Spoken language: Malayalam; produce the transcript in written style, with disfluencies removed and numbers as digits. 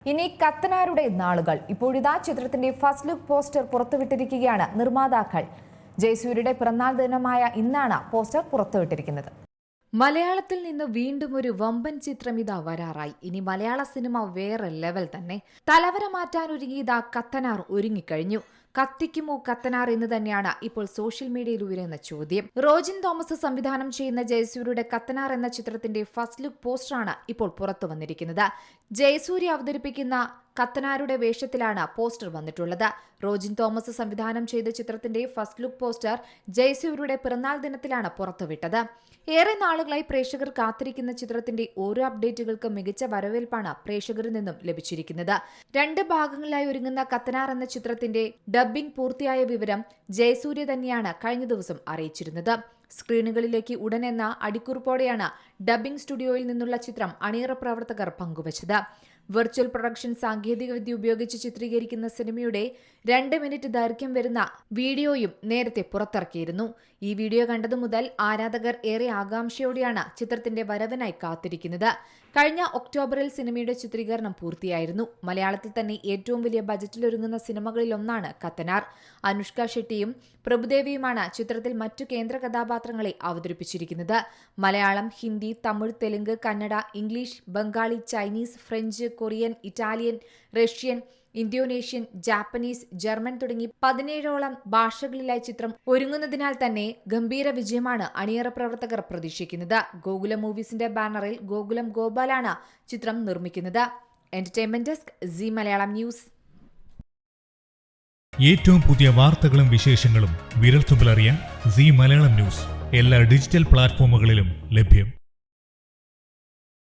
ഇനി കത്തനാരുടെ നാളുകൾ. ഇപ്പോഴിതാ ചിത്രത്തിന്റെ ഫസ്റ്റ് ലുക്ക് പോസ്റ്റർ പുറത്തുവിട്ടിരിക്കുകയാണ് നിർമ്മാതാക്കൾ. ജയസൂര്യയുടെ പിറന്നാൾ ദിനമായ ഇന്നാണ് പോസ്റ്റർ പുറത്തുവിട്ടിരിക്കുന്നത്. മലയാളത്തിൽ നിന്ന് വീണ്ടും ഒരു വമ്പൻ ചിത്രം ഇതാ വരാറായി. ഇനി മലയാള സിനിമ വേറെ ലെവൽ തന്നെ. തലവര മാറ്റാൻ ഒരുങ്ങിയതാ കത്തനാർ ഒരുങ്ങിക്കഴിഞ്ഞു. കത്തിക്കുമോ കത്തനാർ എന്ന് തന്നെയാണ് ഇപ്പോൾ സോഷ്യൽ മീഡിയയിൽ ഉയരുന്ന ചോദ്യം. റോജിൻ തോമസ് സംവിധാനം ചെയ്യുന്ന ജയസൂര്യയുടെ കത്തനാർ എന്ന ചിത്രത്തിന്റെ ഫസ്റ്റ് ലുക്ക് പോസ്റ്ററാണ് ഇപ്പോൾ പുറത്തു വന്നിരിക്കുന്നത്. ജയസൂര്യ അവതരിപ്പിക്കുന്ന കത്തനാരുടെ വേഷത്തിലാണ് പോസ്റ്റർ വന്നിട്ടുള്ളത്. റോജിൻ തോമസ് സംവിധാനം ചെയ്ത ചിത്രത്തിന്റെ ഫസ്റ്റ് ലുക്ക് പോസ്റ്റർ ജയസൂര്യയുടെ പിറന്നാൾ ദിനത്തിലാണ് പുറത്തുവിട്ടത്. ഏറെ നാളുകളായി പ്രേക്ഷകർ കാത്തിരിക്കുന്ന ചിത്രത്തിന്റെ ഓരോ അപ്ഡേറ്റുകൾക്ക് മികച്ച വരവേൽപ്പാണ് പ്രേക്ഷകരിൽ നിന്നും ലഭിച്ചിരിക്കുന്നത്. 2 ഭാഗങ്ങളിലായി ഒരുങ്ങുന്ന കത്തനാർ എന്ന ചിത്രത്തിന്റെ ഡബ്ബിംഗ് പൂർത്തിയായ വിവരം ജയസൂര്യ തന്നെയാണ് കഴിഞ്ഞ ദിവസം അറിയിച്ചിരുന്നത്. സ്ക്രീനുകളിലേക്ക് ഉടൻ എന്ന അടിക്കുറിപ്പോടെയാണ് ഡബ്ബിംഗ് സ്റ്റുഡിയോയിൽ നിന്നുള്ള ചിത്രം അണിയറ പ്രവർത്തകർ പങ്കുവച്ചത്. വെർച്വൽ പ്രൊഡക്ഷൻ സാങ്കേതികവിദ്യ ഉപയോഗിച്ച് ചിത്രീകരിക്കുന്ന സിനിമയുടെ 2 മിനിറ്റ് ദൈർഘ്യം വരുന്ന വീഡിയോയും നേരത്തെ പുറത്തിറക്കിയിരുന്നു. ഈ വീഡിയോ കണ്ടതു മുതൽ ആരാധകർ ഏറെ ആകാംക്ഷയോടെയാണ് ചിത്രത്തിന്റെ വരവിനായി കാത്തിരിക്കുന്നത്. കഴിഞ്ഞ ഒക്ടോബറിൽ സിനിമയുടെ ചിത്രീകരണം പൂർത്തിയായിരുന്നു. മലയാളത്തിൽ തന്നെ ഏറ്റവും വലിയ ബജറ്റിലൊരുങ്ങുന്ന സിനിമകളിലൊന്നാണ് കത്തനാർ. അനുഷ്ക ഷെട്ടിയും പ്രഭുദേവിയുമാണ് ചിത്രത്തിൽ മറ്റു കേന്ദ്ര കഥാപാത്രങ്ങളെ അവതരിപ്പിച്ചിരിക്കുന്നത്. Malayalam, Hindi, Tamil, Telugu, Kannada, English, Bengali, Chinese, French, Korean, Italian, Russian, Indonesian, Japanese, German തുടങ്ങി 17ഓളം ഭാഷകളിലായി ചിത്രം ഒരുങ്ങുന്നതിനാൽ തന്നെ ഗംഭീര വിജയമാണ് അണിയറ പ്രവർത്തകർ പ്രതീക്ഷിക്കുന്നത്. ഗോകുലം മൂവീസിന്റെ ബാനറിൽ ഗോകുലം ഗോപാലാണ് ചിത്രം നിർമ്മിക്കുന്നത്. Entertainment desk, C Malayalam news. ഏറ്റവും പുതിയ വാർത്തകളും വിശേഷങ്ങളും വിരൽത്തുമ്പിലറിയാൻ സി മലയാളം ന്യൂസ് എല്ലാ ഡിജിറ്റൽ പ്ലാറ്റ്ഫോമുകളിലും ലഭ്യം.